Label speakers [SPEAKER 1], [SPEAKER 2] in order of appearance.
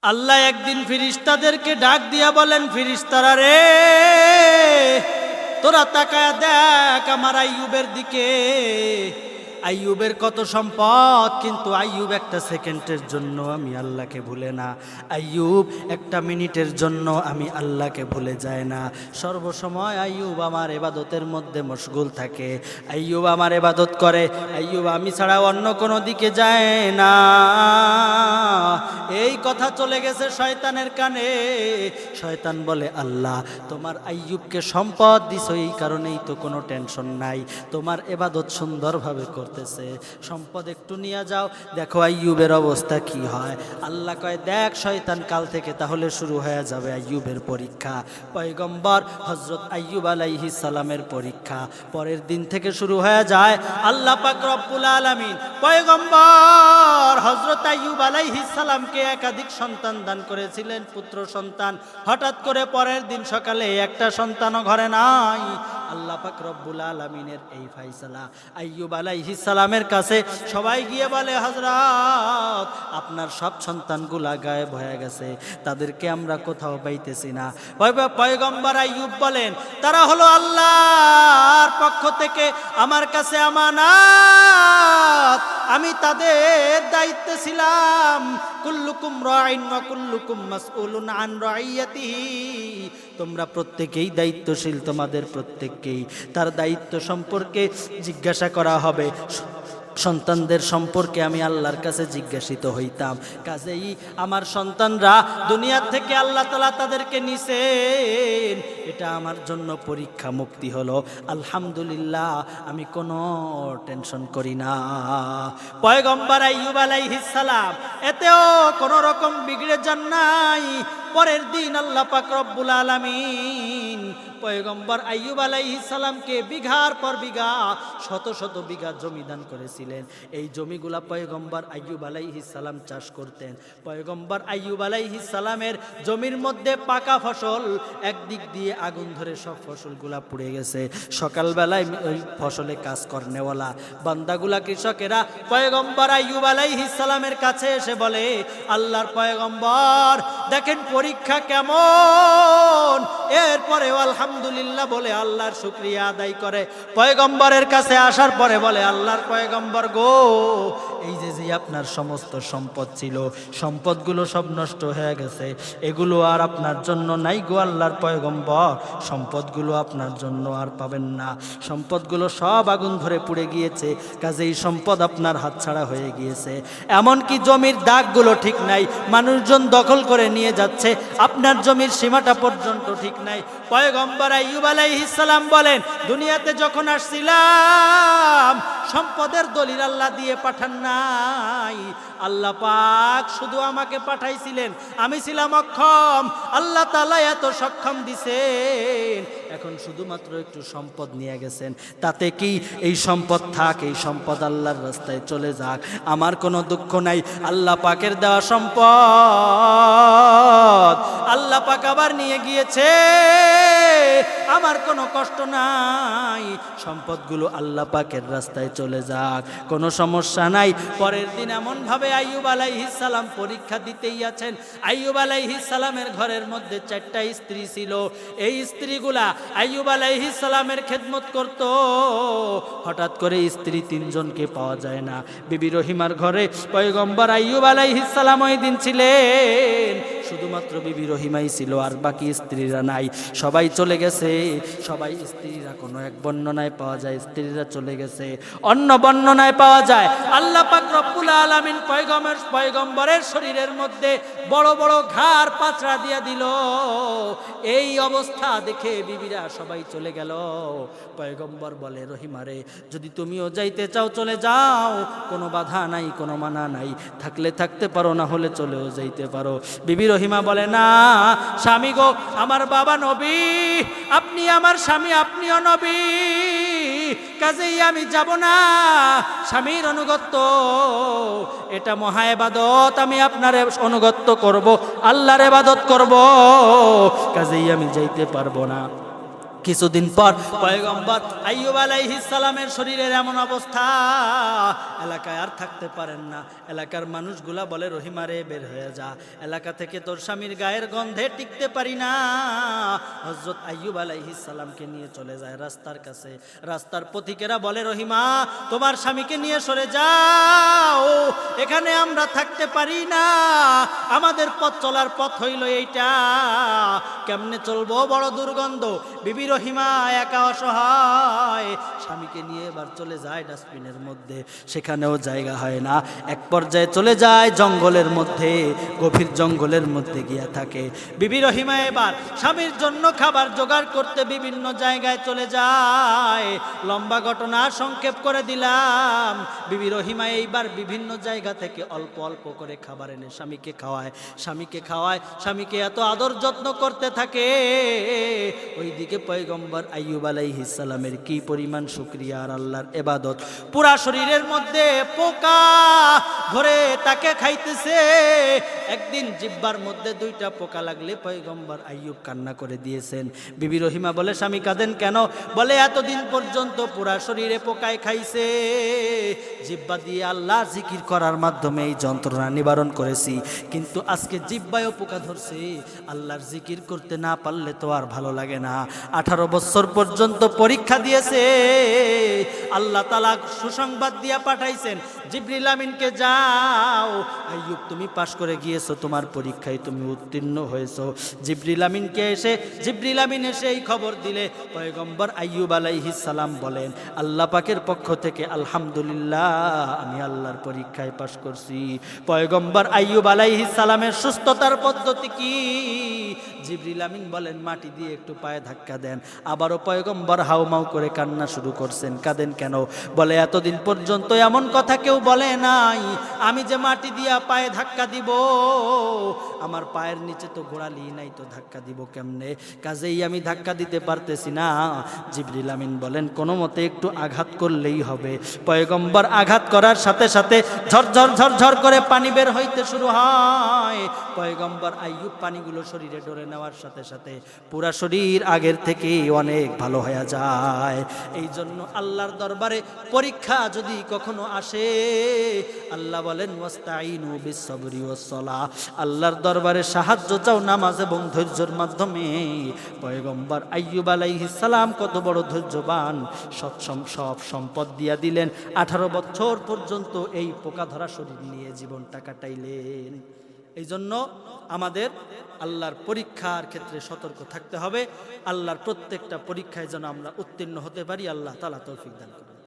[SPEAKER 1] আল্লাহ একদিন ফেরেশতাদেরকে ডাক দিয়া বলেন, ফেরেশতারা রে, তোরা তাকায়া দেখ আমার আইয়ুবের দিকে। আইয়ুবের কত সম্পদ, কিন্তু আইয়ুব একটা সেকেন্ডের জন্য আমি আল্লাহকে ভুলে না। আইয়ুব একটা মিনিটের জন্য আমি আল্লাহকে ভুলে যায় না। সর্বসময় আইয়ুব আমার ইবাদতের মধ্যে মশগুল থাকে। আইয়ুব আমার ইবাদত করে। আইয়ুব আমি ছাড়া অন্য কোনো দিকে যায় না। এই কথা চলে গেছে শয়তানের কানে। শয়তান বলে, আল্লাহ তোমার আইয়ুবকে সম্পদ দিছো, এই কারণেই তো কোনো টেনশন নাই, তোমার ইবাদত সুন্দরভাবে করতেছে, সম্পদ একটু নিয়ে যাও, দেখো আইয়ুবের অবস্থা কি হয়। আল্লাহ কয়, দেখ শয়তান, কাল থেকে তাহলে শুরু হয়ে যাবে আইয়ুবের পরীক্ষা। পয়গম্বর হযরত আইয়ুব আলাইহিস সালামের পরীক্ষা পরের দিন থেকে শুরু হয়ে যায়। আল্লাহ পাক রব্বুল আলামিন পয়গম্বর হযরত আইয়ুব আলাইহিস সালামকে একাধিক সন্তান দান করেছিলেন, পুত্র সন্তান। হঠাৎ করে পরের দিন সকালে একটা সন্তানও ঘরে নাই। আল্লাহ পাক রব্বুল আলামিনের এই ফায়সালা। আইয়ুব আলাইহিস সালামের কাছে সবাই গিয়ে বলে, হযরত আপনার সব সন্তানগুলা গায়েব হয়ে গেছে, তাদেরকে আমরা কোথাও পাইতেছি না। পয়গম্বর আইয়ুব বলেন, তারা হলো আল্লাহর পক্ষ থেকে আমার কাছে আমানাত, আমি তাদের দায়িত্বে ছিলাম। কুল্লুকুম রাইন ওয়া কুল্লুকুম মাসউলুন আন রাইয়াতিহি, তোমরা প্রত্যেকেই দায়িত্বশীল, তোমাদের প্রত্যেককেই তার দায়িত্ব সম্পর্কে জিজ্ঞাসা করা হবে। সন্তানদের সম্পর্কে আমি আল্লাহর কাছে জিজ্ঞাসিত হইতাম। কাজেই আমার সন্তানরা দুনিয়ার থেকে আল্লাহ তাআলা তাদেরকে নিছেন, এটা আমার জন্য পরীক্ষা, মুক্তি হলো। আলহামদুলিল্লাহ, আমি কোনো টেনশন করি না। পয়গম্বর আইয়ুব আলাইহিস সালাম এতেও কোনো রকম বিগড়ে যান নাই। পরের দিন আল্লাহ পাক রব্বুল আলামিন পয়গম্বর আইয়ুব আলাইহিস সালামকে বিঘার পর বিঘা, শত শত বিঘা জমি দান করেছিলেন। এই জমিগুলা পয়গম্বর আইয়ুব আলাইহিস সালাম চাষ করতেন। পয়গম্বর আইয়ুব আলাইহিস সালামের জমির মধ্যে পাকা ফসল, একদিক দিয়ে আগুন ধরে সব ফসলগুলা পুড়ে গেছে। সকালবেলায় ওই ফসলে কাজ করনেওয়ালা বান্দাগুলা, কৃষকেরা পয়গম্বর আইয়ুব আলাইহিস সালামের কাছে এসে বলে, আল্লাহর পয়গম্বর দেখেন পরীক্ষা কেমন। এরপরে আলহামদুলিল্লাহ বলে আল্লাহর শুকরিয়া আদায় করে। পয়গম্বরের কাছে আসার পরে বলে, আল্লাহর পয়গম্বর গো, এই যে আপনার সমস্ত সম্পদ ছিল, সম্পদগুলো সব নষ্ট হয়ে গেছে, এগুলো আর আপনার জন্য নাই গো আল্লাহর পয়গম্বর, সম্পদগুলো আপনার জন্য আর পাবেন না, সম্পদগুলো সব আগুন ধরে পুড়ে গিয়েছে, কাজেই সম্পদ আপনার হাতছাড়া হয়ে গিয়েছে। এমনকি জমির দাগগুলো ঠিক নাই, মানুষজন দখল করে নিয়ে যাচ্ছে, আপনার জমির সীমাটা পর্যন্ত ঠিক নাই। পয়গম্বর আইয়ুব আলাইহিস সালাম বলেন, দুনিয়াতে যখন আসছিলাম সম্পদের দলিল আল্লাহ দিয়ে পাঠান নাই, আল্লাহ পাক শুধু আমাকে পাঠাইছিলেন, আমি ছিলাম অক্ষম, আল্লাহ তাআলা এত সক্ষম দিছেন, এখন শুধুমাত্র একটু সম্পদ নিয়ে গেছেন, তাতে কি এই সম্পদ থাক, এই সম্পদ আল্লাহর রাস্তায় চলে যাক, আমার কোনো দুঃখ নাই। আল্লাহ পাকের দেওয়া সম্পদ আল্লাহ পাক আবার নিয়ে গিয়েছে, আমার কোনো কষ্ট নাই, সম্পদগুলো আল্লাহ পাকের রাস্তায় চলে যাক, কোনো সমস্যা নাই। পরের দিন এমন ভাবে আইয়ুব আলাইহিস সালাম পরীক্ষা দিতেই আছেন। আইয়ুব আলাইহিস সালামের ঘরের মধ্যে 4টা স্ত্রী ছিল। এই স্ত্রীগুলা আইয়ুব আলাইহিস সালামের খেদমত করত। হঠাৎ করে স্ত্রী 3 জনকে পাওয়া যায় না। বিবি রহিমার ঘরে পয়গম্বর আইয়ুব আলাইহিস সালাম ওই দিন ছিলেন, শুধুমাত্র বিবি রহিমাই ছিল, আর বাকি স্ত্রীরা নাই, সবাই চলে গেছে। সবাই স্ত্রীরা কোনো এক বর্ণনায় পাওয়া যায় স্ত্রীরা চলে গেছে, অন্য বর্ণনায় পাওয়া যায় আল্লাহ পাক রব্বুল আলামিন পয়গম্বরের শরীরের মধ্যে বড় বড় ঘাড় পাচড়া দিয়া দিল। এই অবস্থা দেখে বিবিরা সবাই চলে গেল। পয়গম্বর বলে, রহিমারে, যদি তুমিও যাইতে চাও চলে যাও, কোনো বাধা নাই, কোনো মানা নাই, থাকলে থাকতে পারো, না হলে চলেও যাইতে পারো। বিবি রহিমা বলে, না স্বামী গো, আমার বাবা নবী, আপনি আমার স্বামী, আপনিও নবী, কাজেই আমি যাব না। স্বামীর অনুগত্য এটা মহা ইবাদত, আমি আপনার অনুগত্য করব, আল্লাহর ইবাদত করব, কাজেই আমি যাইতে পারবো না। কিছুদিন পর পয়গম্বর আইয়ুব আলাইহিস সালামের শরীরের এমন অবস্থা, এলাকায় আর থাকতে পারেন না। এলাকার মানুষগুলা বলে, রহিমা রে বের হয়ে যা, এলাকা থেকে তোর স্বামীর গায়ের গন্ধে টিকতে পারি না। হযরত আইয়ুব আলাইহিস সালামকে নিয়ে চলে যায় রাস্তার কাছে। রাস্তার পথিকেরা বলে, রহিমা তোমার স্বামীকে নিয়ে সরে যাও, এখানে আমরা থাকতে পারি না, আমাদের পথ চলার পথ হইল এইটা, কেমনে চলবো, বড় দুর্গন্ধ। বিবি রহিমা একা অসহায় স্বামীকে নিয়ে এবার চলে যায় ডাস্টবিনের মধ্যে, সেখানেও জায়গা হয় না। এক পর্যায়ে চলে যায় জঙ্গলের মধ্যে, গভীর জঙ্গলের মধ্যে গিয়া থাকে। বিবি রহিমা এবার স্বামীর জন্য খাবার জোগাড় করতে বিভিন্ন জায়গায় চলে যায়। লম্বা ঘটনা সংক্ষেপ করে দিলাম, বিবি রহিমা এইবার বিভিন্ন জায়গা থেকে অল্প অল্প করে খাবার এনে স্বামীকে খাওয়ায়। স্বামীকে এত আদর যত্ন করতে থাকে। ওইদিকে পয়গম্বর আইয়ুব আলাইহিস সালামের কি পরিমাণ শুকরিয়া আর আল্লাহর ইবাদত, পুরা শরীরের মধ্যে পোকা ধরে তাকে খাইতেছে। একদিন জিহ্বার মধ্যে 2টা পোকা লাগলে পয়গম্বর আইয়ুব কান্না করে দিয়েছেন। বিবি রহিমা বলে, স্বামী কাঁদেন কেন? বলে, এতদিন পর্যন্ত পুরা শরীরে পোকায় খাইছে, জিহ্বা দিয়ে আল্লাহ জিকির করার মাধ্যমে এই যন্ত্রণা নিবারণ করেছি, কিন্তু আজকে জিহ্বায়ও পোকা ধরছে। আল্লাহর জিকির করতে না পারলে তো আর ভালো লাগে না। 18 বছর পর্যন্ত পরীক্ষা দিয়েছে, আল্লাহ তাআলা সুসংবাদ দিয়া পাঠাইছেন, জিবরিল আমিনকে যাও, আইয়ুব তুমি পাশ করে গিয়েছো, তোমার পরীক্ষায় তুমি উত্তীর্ণ হয়েছো। জিবরিল আমিন এসে এই খবর দিলে পয়গম্বর আইয়ুব আলাইহিস সালাম বলেন, আল্লাহ পাকের পক্ষ থেকে আলহামদুলিল্লাহ, আমি আল্লাহর পরীক্ষায় পাশ করছি। পয়গম্বর আইয়ুব আলাইহিস সালামের সুস্থতার পদ্ধতি কি? জিবরিল আমিন বলেন, মাটি দিয়ে একটু পায়ে ধাক্কা দেন। আবারও পয়গম্বর হাউমাউ করে কান্না শুরু করছেন। কাঁদেন কেন? বলে, এতদিন পর্যন্ত এমন কথা কেউ বলে নাই, আমি যে মাটি দিয়া পায়ে ধাক্কা দিব, আমার পায়ের নিচে তো গোড়ালি নাই, তো ধাক্কা দিব কেমনে? কাজেই আমি ধাক্কা দিতে পারতেছি না। জিবরিল আমিন বলেন, কোনো মতে একটু আঘাত করলেই হবে। পয়গম্বর আঘাত করার সাথে সাথে ঝরঝর ঝরঝর করে পানি বের হইতে শুরু হয়। পয়গম্বর আইয়ুব পানিগুলো শরীরে ডলে নেওয়ার সাথে সাথে পুরা শরীর আগের থেকে অনেক ভালো হয়ে যায়। এই জন্য আল্লাহর দরবারে পরীক্ষা যদি কখনো আসে, আল্লাহ বলেন, ওয়াস্তাইনু বিস-সাবরি ওয়াস-সালাহ, আল্লাহর দরবারে সাহায্য চাও নামাজ এবং ধৈর্যের মাধ্যমে। পয়গম্বর আইয়ুব আলাইহিস সালাম কত বড় ধৈর্যবান, সব সম্পদ দিয়া দিলেন, 18 বছর পর্যন্ত এই পোকা ধরা শরীর নিয়ে জীবনটা কাটাইলেন। এই জন্য আমাদের আল্লাহর পরীক্ষার ক্ষেত্রে সতর্ক থাকতে হবে। আল্লাহর প্রত্যেকটা পরীক্ষায় যেন আমরা উত্তীর্ণ হতে পারি। আল্লাহ তাআলা তৌফিক দান করুন।